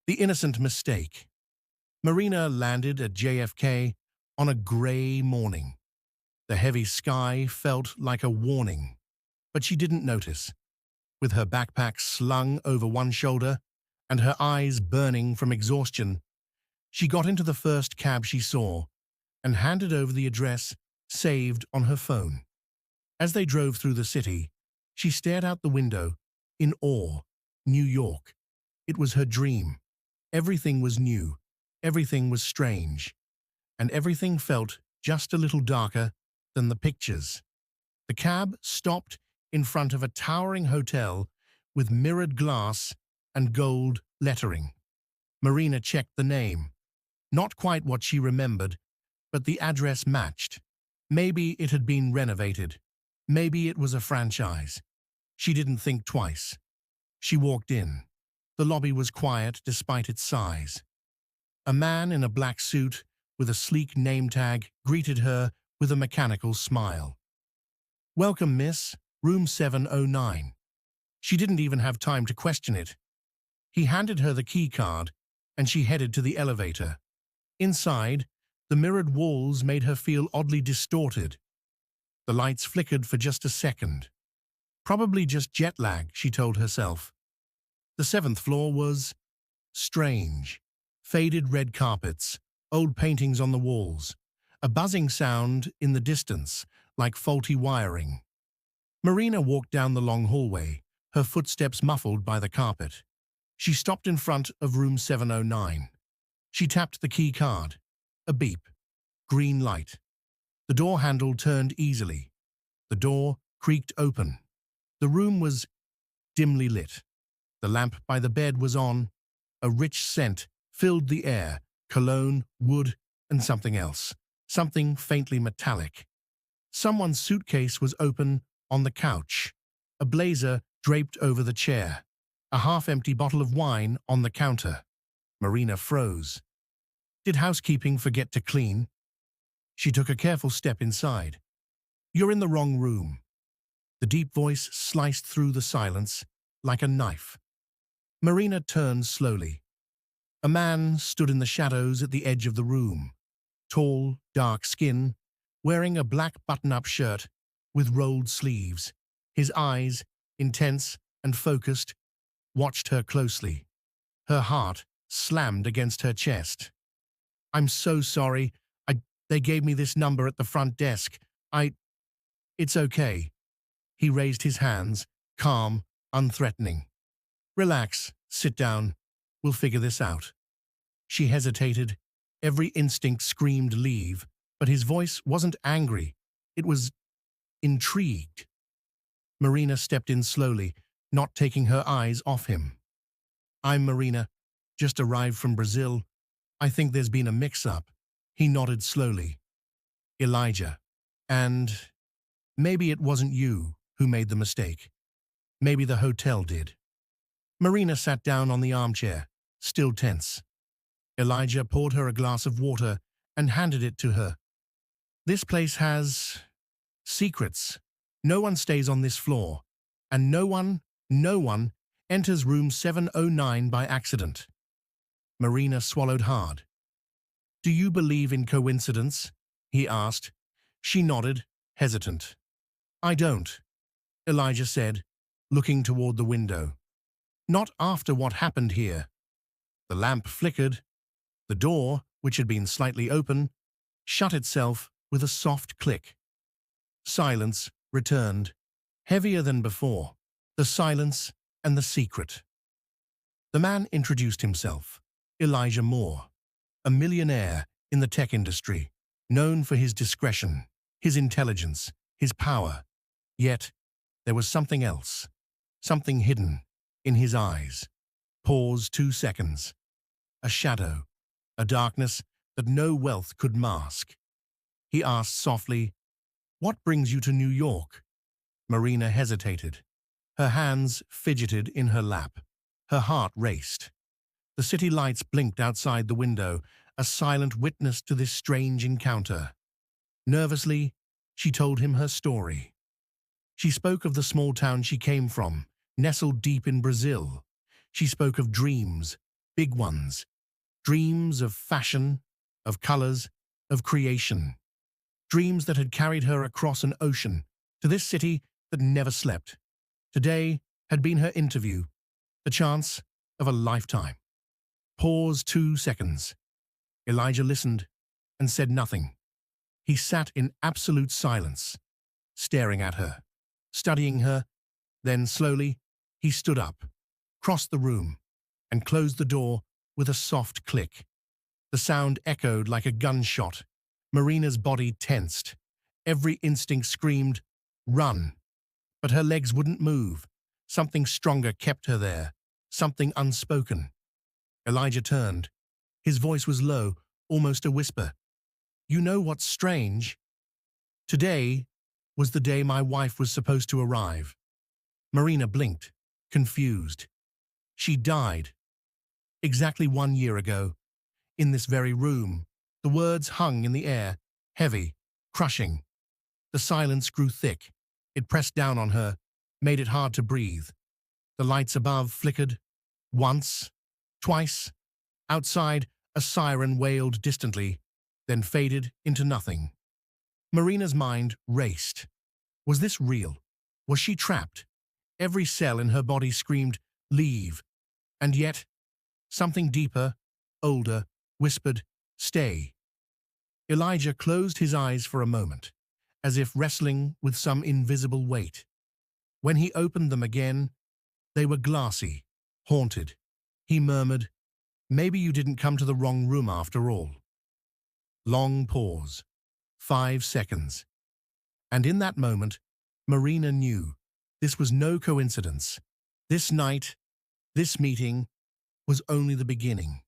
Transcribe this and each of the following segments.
The innocent mistake. Marina landed at JFK on a grey morning. The heavy sky felt like a warning, but she didn't notice. With her backpack slung over one shoulder and her eyes burning from exhaustion, she got into the first cab she saw and handed over the address saved on her phone. As they drove through the city, she stared out the window in awe. New York. It was her dream. Everything was new, everything was strange, and everything felt just a little darker than the pictures. The cab stopped in front of a towering hotel with mirrored glass and gold lettering. Marina checked the name. Not quite what she remembered, but the address matched. Maybe it had been renovated. Maybe it was a franchise. She didn't think twice. She walked in. The lobby was quiet despite its size. A man in a black suit with a sleek name tag greeted her with a mechanical smile. "Welcome, miss. Room 709. She didn't even have time to question it. He handed her the key card, and she headed to the elevator. Inside, the mirrored walls made her feel oddly distorted. The lights flickered for just a second. Probably just jet lag, she told herself. The 7th floor was strange. Faded red carpets, old paintings on the walls, a buzzing sound in the distance, like faulty wiring. Marina walked down the long hallway, her footsteps muffled by the carpet. She stopped in front of room 709. She tapped the key card. A beep. Green light. The door handle turned easily. The door creaked open. The room was dimly lit. The lamp by the bed was on. A rich scent filled the air, cologne, wood, and something else, something faintly metallic. Someone's suitcase was open on the couch, a blazer draped over the chair, a half-empty bottle of wine on the counter. Marina froze. Did housekeeping forget to clean? She took a careful step inside. "You're in the wrong room." The deep voice sliced through the silence like a knife. Marina turned slowly. A man stood in the shadows at the edge of the room. Tall, dark skin, wearing a black button-up shirt with rolled sleeves. His eyes, intense and focused, watched her closely. Her heart slammed against her chest. "I'm so sorry. They gave me this number at the front desk. It's okay." He raised his hands, calm, unthreatening. "Relax, sit down. We'll figure this out." She hesitated. Every instinct screamed leave, but his voice wasn't angry. It was intrigued. Marina stepped in slowly, not taking her eyes off him. "I'm Marina. Just arrived from Brazil. I think there's been a mix-up." He nodded slowly. "Elijah. And maybe it wasn't you who made the mistake. Maybe the hotel did." Marina sat down on the armchair, still tense. Elijah poured her a glass of water and handed it to her. "This place has secrets. No one stays on this floor, and no one enters room 709 by accident." Marina swallowed hard. "Do you believe in coincidence?" he asked. She nodded, hesitant. "I don't," Elijah said, looking toward the window. "Not after what happened here." The lamp flickered. The door, which had been slightly open, shut itself with a soft click. Silence returned, heavier than before. The silence and the secret. The man introduced himself. Elijah Moore, a millionaire in the tech industry, known for his discretion, his intelligence, his power. Yet, there was something else, something hidden in his eyes. Pause 2 seconds. A shadow, a darkness that no wealth could mask. He asked softly, "What brings you to New York?" Marina hesitated. Her hands fidgeted in her lap. Her heart raced. The city lights blinked outside the window, a silent witness to this strange encounter. Nervously, she told him her story. She spoke of the small town she came from, nestled deep in Brazil. She spoke of dreams, big ones, dreams of fashion, of colors, of creation, dreams that had carried her across an ocean to this city that never slept. Today had been her interview, the chance of a lifetime. Pause 2 seconds. Elijah listened and said nothing. He sat in absolute silence, staring at her, studying her. Then slowly, he stood up, crossed the room, and closed the door with a soft click. The sound echoed like a gunshot. Marina's body tensed. Every instinct screamed, "Run!" But her legs wouldn't move. Something stronger kept her there, something unspoken. Elijah turned. His voice was low, almost a whisper. "You know what's strange? Today was the day my wife was supposed to arrive." Marina blinked, confused. She died. Exactly 1 year ago, in this very room. The words hung in the air, heavy, crushing. The silence grew thick. It pressed down on her, made it hard to breathe. The lights above flickered. Once, twice. Outside, a siren wailed distantly, then faded into nothing. Marina's mind raced. Was this real? Was she trapped? Every cell in her body screamed, "Leave." And yet, something deeper, older, whispered, "Stay." Elijah closed his eyes for a moment, as if wrestling with some invisible weight. When he opened them again, they were glassy, haunted. He murmured, "Maybe you didn't come to the wrong room after all." Long pause. 5 seconds. And in that moment, Marina knew this was no coincidence. This night, this meeting, was only the beginning.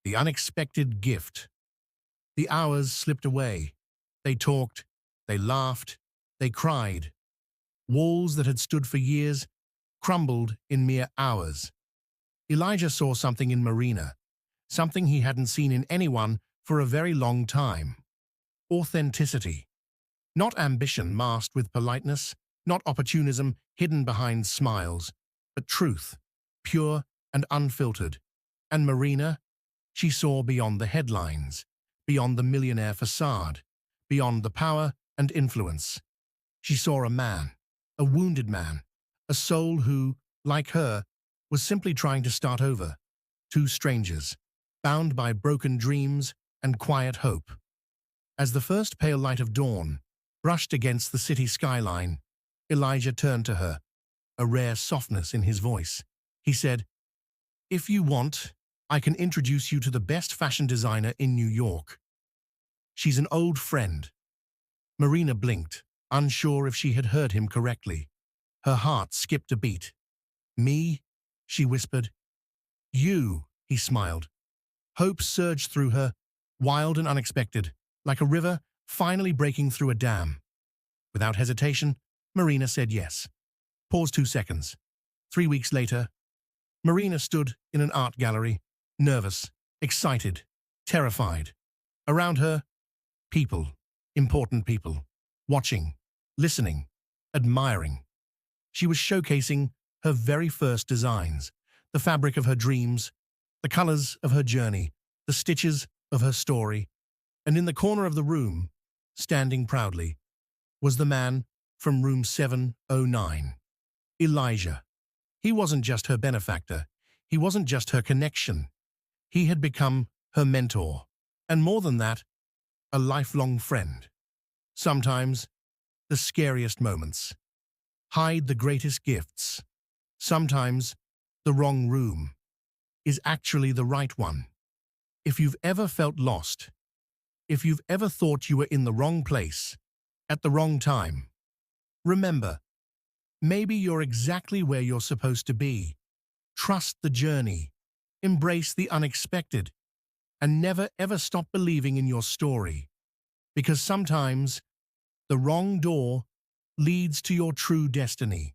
The unexpected gift. The hours slipped away. They talked, they laughed, they cried. Walls that had stood for years crumbled in mere hours. Elijah saw something in Marina, something he hadn't seen in anyone for a very long time. Authenticity. Not ambition masked with politeness, not opportunism hidden behind smiles, but truth, pure and unfiltered. And Marina, she saw beyond the headlines, beyond the millionaire facade, beyond the power and influence. She saw a man, a wounded man, a soul who, like her, was simply trying to start over. Two strangers, bound by broken dreams and quiet hope. As the first pale light of dawn brushed against the city skyline, Elijah turned to her, a rare softness in his voice. He said, "If you want, I can introduce you to the best fashion designer in New York. She's an old friend." Marina blinked, unsure if she had heard him correctly. Her heart skipped a beat. "Me?" she whispered. "You," he smiled. Hope surged through her, wild and unexpected, like a river finally breaking through a dam. Without hesitation, Marina said yes. Pause 2 seconds. 3 weeks later, Marina stood in an art gallery, nervous, excited, terrified. Around her, people, important people, watching, listening, admiring. She was showcasing her very first designs, the fabric of her dreams, the colors of her journey, the stitches of her story. And in the corner of the room, standing proudly, was the man from room 709, Elijah. He wasn't just her benefactor. He wasn't just her connection. He had become her mentor. And more than that, a lifelong friend. Sometimes, the scariest moments hide the greatest gifts. Sometimes, the wrong room is actually the right one. If you've ever felt lost, if you've ever thought you were in the wrong place, at the wrong time, remember, maybe you're exactly where you're supposed to be. Trust the journey, embrace the unexpected, and never ever stop believing in your story. Because sometimes, the wrong door leads to your true destiny.